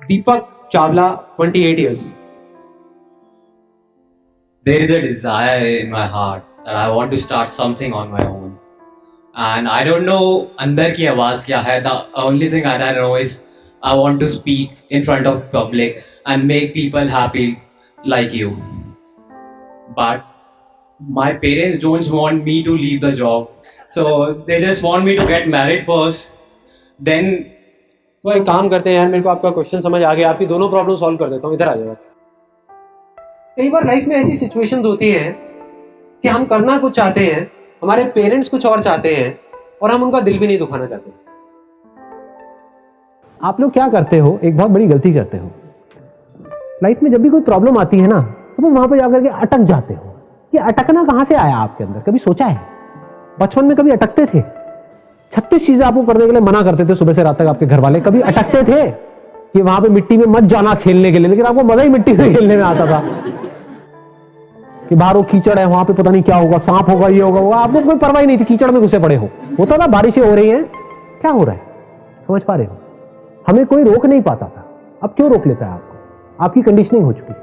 Deepak Chawla, 28 years. There is a desire in my heart that I want to start something on my own. And I don't know अंदर की आवाज़ क्या है. The only thing that I know is I want to speak in front of public and make people happy like you. But my parents don't want me to leave the job. So they just want me to get married first. Then तो एक काम करते हैं यार, मेरे को आपका question समझ आ गया, आपकी दोनों प्रॉब्लम सॉल्व कर देता हूँ, इधर आ जाओ। कई बार लाइफ में ऐसी सिचुएशंस होती हैं कि हम करना कुछ चाहते हैं, हमारे पेरेंट्स कुछ और चाहते हैं और हम उनका दिल भी नहीं दुखाना चाहते। आप लोग क्या करते हो, एक बहुत बड़ी गलती करते हो लाइफ में। जब भी कोई प्रॉब्लम आती है ना, तो बस वहां पर जाकर के अटक जाते हो। ये अटकना कहां से आया आपके अंदर, कभी सोचा है? बचपन में कभी अटकते थे? 36 चीजें आपको करने के लिए मना करते थे सुबह से रात तक आपके घर वाले। कभी अटकते थे कि वहां पे मिट्टी में मत जाना खेलने के लिए, लेकिन आपको मजा ही मिट्टी में खेलने में आता था कि बाहर वो कीचड़ है, वहां पे पता नहीं क्या होगा, सांप होगा, ये होगा वो, आपको कोई परवाह ही नहीं थी, कीचड़ में घुसे पड़े हो। होता था बारिशें हो रही हैं, क्या हो रहा है, समझ पा रहे हो? हमें कोई रोक नहीं पाता था। अब क्यों रोक लेता है आपको? आपकी कंडीशनिंग हो चुकी।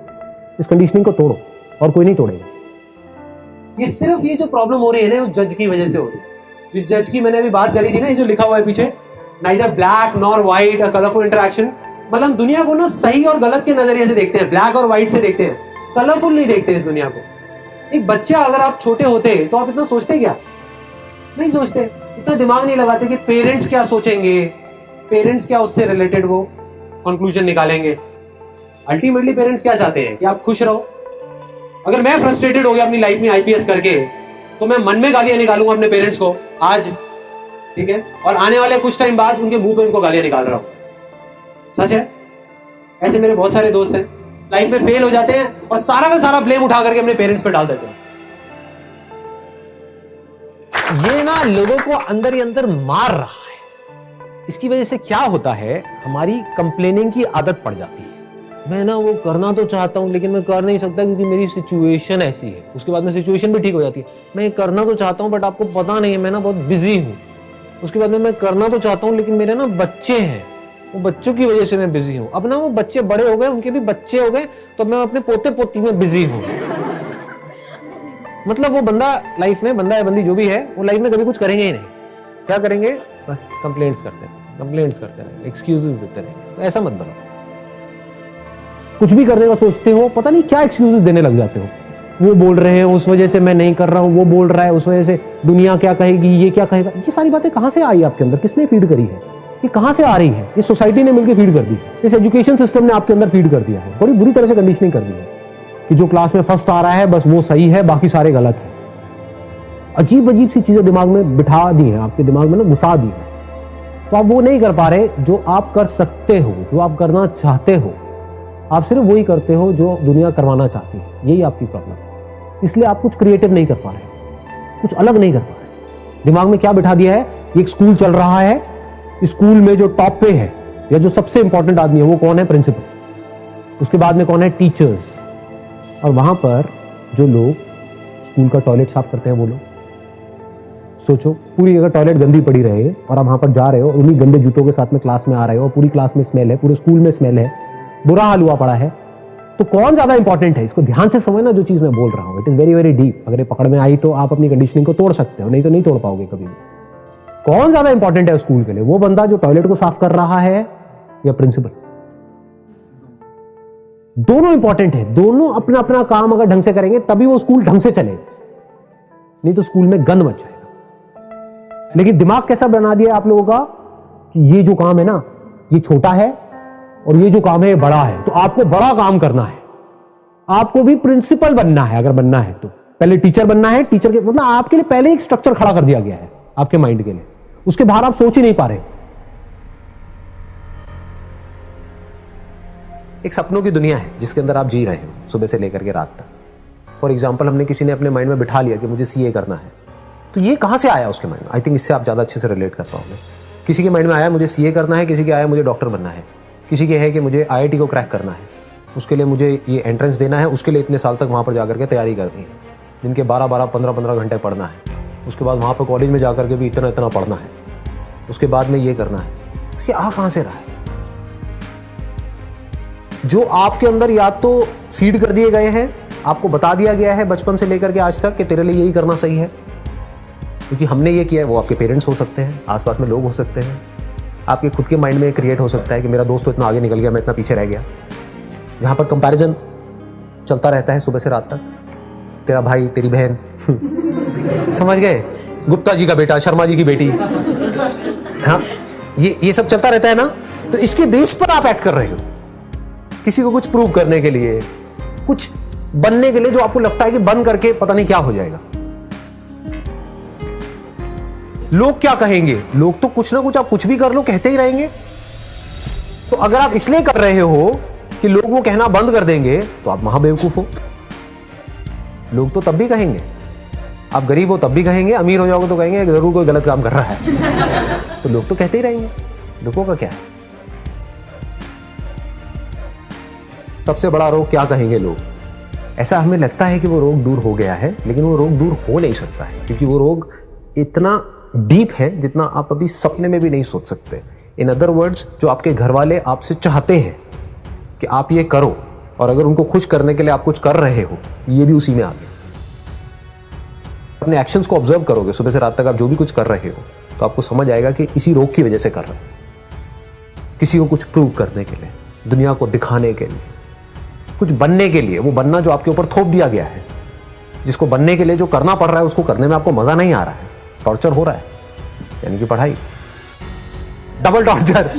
इस कंडीशनिंग को तोड़ो और कोई नहीं तोड़ेगा। ये सिर्फ ये जो प्रॉब्लम हो रही है ना, उस जज की वजह से हो रही है। जिस जज की मैंने अभी बात करी थी ना, ये जो लिखा हुआ है पीछे, नाइदर ब्लैक नॉर व्हाइट, अ कलरफुल इंटरेक्शन, मतलब दुनिया को ना सही और गलत के नजरिए से देखते हैं, ब्लैक और व्हाइट से देखते हैं, कलरफुल नहीं देखते इस दुनिया को। एक बच्चा अगर आप छोटे होते तो आप इतना सोचते क्या? नहीं सोचते, इतना दिमाग नहीं लगाते कि पेरेंट्स क्या सोचेंगे, पेरेंट्स क्या उससे रिलेटेड वो कंक्लूजन निकालेंगे। अल्टीमेटली पेरेंट्स क्या चाहते हैं कि आप खुश रहो। अगर मैं फ्रस्ट्रेटेड हो गया अपनी लाइफ में आईपीएस करके, तो मैं मन में गालियां निकालूंगा अपने पेरेंट्स को आज, ठीक है, और आने वाले कुछ टाइम बाद उनके मुंह पे उनको गालियां निकाल रहा हूं। सच है, ऐसे मेरे बहुत सारे दोस्त हैं, लाइफ में फेल हो जाते हैं और सारा का सारा ब्लेम उठा करके अपने पेरेंट्स पे डाल देते हैं। ये ना लोगों को अंदर ही अंदर मार रहा है। इसकी वजह से क्या होता है, हमारी कंप्लेनिंग की आदत पड़ जाती है। मैं ना वो करना तो चाहता हूं लेकिन मैं कर नहीं सकता क्योंकि मेरी सिचुएशन ऐसी है। उसके बाद में सिचुएशन भी ठीक हो जाती है। मैं करना तो चाहता हूं बट आपको पता नहीं है, मैं ना बहुत बिजी हूं। उसके बाद में मैं करना तो चाहता हूं लेकिन मेरे ना बच्चे हैं, वो बच्चों की वजह से मैं बिजी हूं। अब ना वो बच्चे बड़े हो गए, उनके भी बच्चे हो गए, तो मैं अपने पोते पोती में बिजी हूं। मतलब वो बंदा लाइफ में, बंदा या बंदी जो भी है, वो लाइफ में कभी कुछ करेंगे ही नहीं। क्या करेंगे? बस कंप्लेंट्स करते रहे, एक्सक्यूजेस देते रहे। तो ऐसा मत बनो। कुछ भी करने का सोचते हो, पता नहीं क्या एक्सक्यूजेस देने लग जाते हो। वो बोल रहे हैं उस वजह से मैं नहीं कर रहा हूं, वो बोल रहा है उस वजह से दुनिया क्या कहेगी, ये क्या कहेगा। ये सारी बातें कहां से आई आपके अंदर? किसने फीड करी है? ये कहां से आ रही है? ये सोसाइटी ने मिलकर फीड कर दी, इस एजुकेशन सिस्टम ने आपके अंदर फीड कर दिया है, बड़ी बुरी तरह से कंडीशनिंग कर दी है कि जो क्लास में फर्स्ट आ रहा है बस वो सही है, बाकी सारे गलत है। अजीब अजीब सी चीजें दिमाग में बिठा दी है, आपके दिमाग में ना घुसा दी है। तो आप वो नहीं कर पा रहे जो आप कर सकते हो, जो आप करना चाहते हो। आप सिर्फ वही करते हो जो दुनिया करवाना चाहती है। यही आपकी प्रॉब्लम है। इसलिए आप कुछ क्रिएटिव नहीं कर पा रहे, कुछ अलग नहीं कर पा रहे। दिमाग में क्या बिठा दिया है? एक स्कूल चल रहा है, स्कूल में जो टॉप पे है या जो सबसे इंपॉर्टेंट आदमी है वो कौन है? प्रिंसिपल। उसके बाद में कौन है? टीचर्स। और वहां पर जो लोग स्कूल का टॉयलेट साफ करते हैं वो लोग। सोचो, पूरी अगर टॉयलेट गंदी पड़ी रहे और आप वहां पर जा रहे हो, उन्हीं गंदे जूतों के साथ में क्लास में आ रहे हो, पूरी क्लास में स्मेल है, पूरे स्कूल में स्मेल है, बुरा हाल हुआ पड़ा है, तो कौन ज्यादा इंपॉर्टेंट है? इसको ध्यान से समझना जो चीज मैं बोल रहा हूं। It is very very deep. अगर ये पकड़ में आई तो आप अपनी कंडीशनिंग को तोड़ सकते हो, नहीं तो नहीं तोड़ पाओगे कभी भी। कौन ज्यादा इंपॉर्टेंट है स्कूल के लिए? वो बंदा जो टॉयलेट को साफ कर रहा है या प्रिंसिपल? दोनों इंपॉर्टेंट है। दोनों अपना अपना काम अगर ढंग से करेंगे तभी वो स्कूल ढंग से चलेगा, नहीं तो स्कूल में गंद मच जाएगा। लेकिन दिमाग कैसा बना दिया आप लोगों का कि ये जो काम है ना ये छोटा है और ये जो काम है ये बड़ा है, तो आपको बड़ा काम करना है। आपको भी प्रिंसिपल बनना है। अगर बनना है तो पहले टीचर बनना है। टीचर के मतलब आपके लिए पहले एक स्ट्रक्चर खड़ा कर दिया गया है आपके माइंड के लिए, उसके बाहर आप सोच ही नहीं पा रहे। एक सपनों की दुनिया है जिसके अंदर आप जी रहे हो सुबह से लेकर के रात तक। फॉर एग्जाम्पल, हमने किसी ने अपने माइंड में बिठा लिया कि मुझे सीए करना है, तो ये कहां से आया उसके माइंड में? आई थिंक इससे आप ज्यादा अच्छे से रिलेट कर पाओगे। किसी के माइंड में आया मुझे सीए करना है, किसी के आया मुझे डॉक्टर बनना है, किसी के है कि मुझे आईआईटी को क्रैक करना है, उसके लिए मुझे ये एंट्रेंस देना है, उसके लिए इतने साल तक वहाँ पर जाकर के तैयारी करनी है, जिनके 12-12, 15-15 घंटे पढ़ना है, उसके बाद वहाँ पर कॉलेज में जाकर के भी इतना इतना पढ़ना है, उसके बाद में ये करना है। तो ये आ कहाँ से रहा है? जो आपके अंदर या तो फीड कर दिए गए हैं, आपको बता दिया गया है बचपन से लेकर के आज तक कि तेरे लिए यही करना सही है, क्योंकि हमने ये किया है। वो आपके पेरेंट्स हो सकते हैं, आसपास में लोग हो सकते हैं, आपके खुद के माइंड में क्रिएट हो सकता है कि मेरा दोस्त तो इतना आगे निकल गया, मैं इतना पीछे रह गया। जहाँ पर कंपैरिजन चलता रहता है सुबह से रात तक, तेरा भाई तेरी बहन समझ गए, गुप्ता जी का बेटा, शर्मा जी की बेटी, हाँ, ये सब चलता रहता है ना। तो इसके बेस पर आप एक्ट कर रहे हो, किसी को कुछ प्रूव करने के लिए, कुछ बनने के लिए, जो आपको लगता है कि बन करके पता नहीं क्या हो जाएगा। लोग क्या कहेंगे, लोग तो कुछ ना कुछ, आप कुछ भी कर लो कहते ही रहेंगे। तो अगर आप इसलिए कर रहे हो कि लोग वो कहना बंद कर देंगे, तो आप महाबेवकूफ हो। लोग तो तब भी कहेंगे, आप गरीब हो तब भी कहेंगे, अमीर हो जाओगे तो कहेंगे जरूर कोई गलत काम कर रहा है। तो लोग तो कहते ही रहेंगे, लोगों का क्या है। सबसे बड़ा रोग क्या कहेंगे लोग, ऐसा हमें लगता है कि वो रोग दूर हो गया है, लेकिन वो रोग दूर हो नहीं सकता है, क्योंकि वो रोग इतना डीप है जितना आप अभी सपने में भी नहीं सोच सकते। इन अदर वर्ड्स, जो आपके घर वाले आपसे चाहते हैं कि आप ये करो, और अगर उनको खुश करने के लिए आप कुछ कर रहे हो, ये भी उसी में आ गया। अपने एक्शंस को ऑब्जर्व करोगे, सुबह से रात तक आप जो भी कुछ कर रहे हो, तो आपको समझ आएगा कि इसी रोग की वजह से कर रहे हो। किसी को कुछ प्रूव करने के लिए, दुनिया को दिखाने के लिए, कुछ बनने के लिए। वो बनना जो आपके ऊपर थोप दिया गया है, जिसको बनने के लिए जो करना पड़ रहा है, उसको करने में आपको मजा नहीं आ रहा है, टॉर्चर हो रहा है, यानी कि पढ़ाई, डबल टॉर्चर।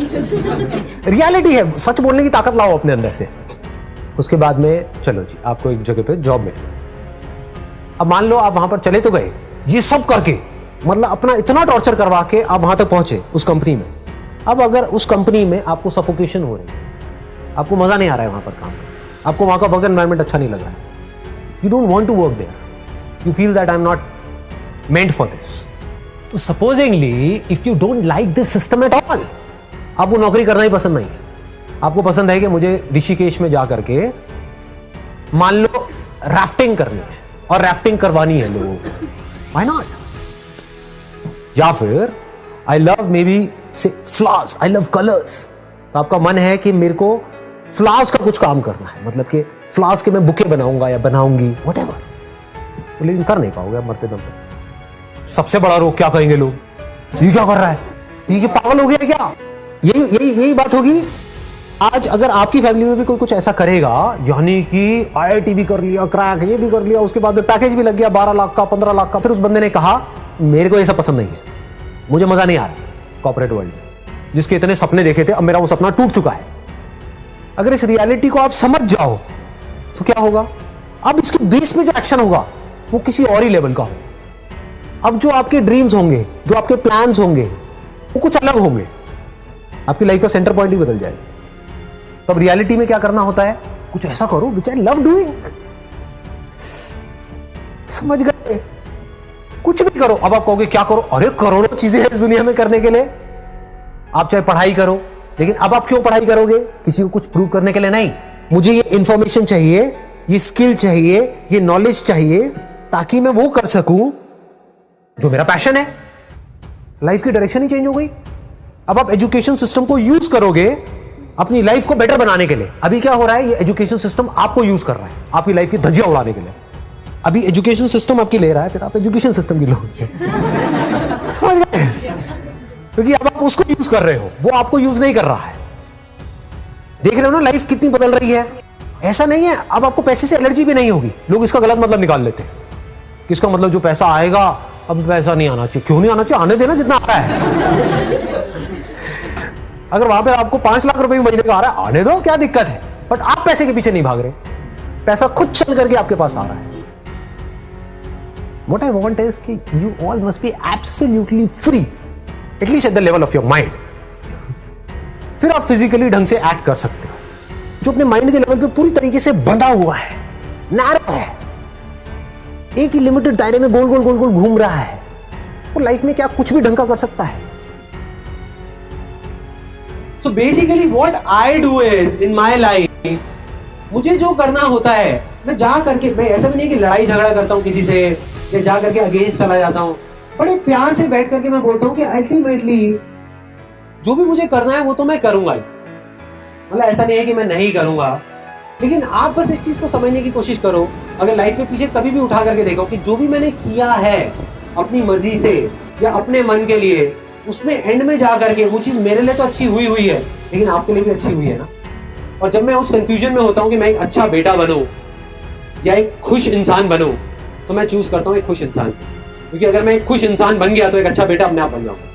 रियलिटी है, सच बोलने की ताकत लाओ अपने अंदर से। उसके बाद में चलो जी, आपको एक जगह पे जॉब मिल गई। अब मान लो आप वहां पर चले तो गए, ये सब करके, मतलब अपना इतना टॉर्चर करवा के आप वहां तक पहुंचे उस कंपनी में। अब अगर उस कंपनी में आपको सफोकेशन हो रही है, आपको मजा नहीं आ रहा है वहां पर काम करके, आपको वहां का वर्क एनवायरनमेंट अच्छा नहीं लग रहा है, you don't want to work there, you feel that I am not meant for this. तो supposingly if you don't like this system at all, आपको नौकरी करना ही पसंद नहीं है, आपको पसंद है कि मुझे ऋषिकेश में जा करके मान लो राफ्टिंग करनी है और राफ्टिंग करवानी है लोगों को, व्हाई नॉट। या फिर आई लव मे बी से फ्लावर्स, आई लव कलर्स, तो आपका मन है कि मेरे को फ्लावर्स का कुछ काम करना है, मतलब कि फ्लावर्स के मैं बुके बनाऊंगा या बनाऊंगी, व्हाटएवर, लेकिन कर नहीं पाओगे आप मरते दम तक। सबसे बड़ा रोग क्या कहेंगे लोग, ये क्या कर रहा है, ये पागल हो गया क्या। यही बात होगी। आज अगर आपकी फैमिली में भी कोई कुछ ऐसा करेगा, यानी कि IIT भी कर लिया, क्रैक ये भी कर लिया, उसके बाद में पैकेज भी लग गया 12 लाख का, 15 लाख का, फिर उस बंदे ने कहा मेरे को ये सब पसंद नहीं है, मुझे मजा नहीं आ रहा कॉर्पोरेट वर्ल्ड में, जिसके इतने सपने देखे थे अब मेरा वो सपना टूट चुका है। अगर इस रियलिटी को आप समझ जाओ तो क्या होगा, अब इसके बेस पे जो एक्शन होगा वो किसी और ही लेवल का हो। अब जो आपके ड्रीम्स होंगे, जो आपके प्लान्स होंगे, वो कुछ अलग होंगे, आपकी लाइफ का सेंटर पॉइंट ही बदल जाएगा। तो अब रियलिटी में क्या करना होता है, कुछ ऐसा करो विच आई लव डूइंग, समझ गए, कुछ भी करो। अब आप कहोगे क्या करो, अरे करोड़ों चीजें हैं इस दुनिया में करने के लिए, आप चाहे पढ़ाई करो, लेकिन अब आप क्यों पढ़ाई करोगे, किसी को कुछ प्रूव करने के लिए नहीं, मुझे ये इंफॉर्मेशन चाहिए, ये स्किल चाहिए, ये नॉलेज चाहिए, ताकि मैं वो कर सकूं जो मेरा पैशन है। लाइफ की डायरेक्शन ही चेंज हो गई। अब आप एजुकेशन सिस्टम को यूज करोगे अपनी लाइफ को बेटर बनाने के लिए। अभी क्या हो रहा है, ये एजुकेशन सिस्टम आपको यूज कर रहा है आपकी लाइफ की धज्जियां उड़ाने के लिए। अभी एजुकेशन सिस्टम आपकी ले रहा है, फिर आप एजुकेशन सिस्टम की लोगे। समझ गए, क्योंकि अब आप उसको यूज कर रहे हो, वो आपको यूज नहीं कर रहा है। देख रहे हो ना लाइफ कितनी बदल रही है। ऐसा नहीं है अब आपको पैसे से एलर्जी भी नहीं होगी, लोग इसका गलत मतलब निकाल लेते हैं, किसका मतलब जो पैसा आएगा, अब पैसा नहीं आना चाहिए, क्यों नहीं आना चाहिए, आने देना जितना आता है। अगर वहां पे आपको 5 लाख रुपए महीने का आ रहा है, आने दो, क्या दिक्कत है, बट आप पैसे के पीछे नहीं भाग रहे, पैसा खुद चल करके आपके पास आ रहा है। What I want is कि you all must be absolutely free, at least at the level of your mind. फिर आप फिजिकली ढंग से एक्ट कर सकते हो। जो अपने माइंड के लेवल पे पूरी तरीके से बंधा हुआ है, नैरो है, एक ही लिमिटेड दायरे में गोल गोल गोल गोल घूम रहा है, वो लाइफ में क्या कुछ भी ढंग का कर सकता है। So basically what I do is in my life, मुझे जो करना होता है मैं जा करके, मैं ऐसा भी नहीं कि लड़ाई झगड़ा करता हूँ किसी से या जा करके अगेंस्ट चला जाता हूँ, बड़े प्यार से बैठ करके मैं बोलता हूँ कि अल्टीमेटली जो भी मुझे करना है वो तो मैं करूंगा ही, मतलब ऐसा नहीं है कि मैं नहीं करूंगा, लेकिन आप बस इस चीज को समझने की कोशिश करो। अगर लाइफ में पीछे कभी भी उठा करके देखो कि जो भी मैंने किया है अपनी मर्जी से या अपने मन के लिए, उसमें एंड में जा करके वो चीज मेरे लिए तो अच्छी हुई है, लेकिन आपके लिए भी अच्छी हुई है ना। और जब मैं उस कंफ्यूजन में होता हूँ कि मैं एक अच्छा बेटा बनूं या एक खुश इंसान बनूं, तो मैं चूज करता हूँ एक खुश इंसान, क्योंकि अगर मैं एक खुश इंसान बन गया तो एक अच्छा बेटा अपने आप बन जाऊंगा।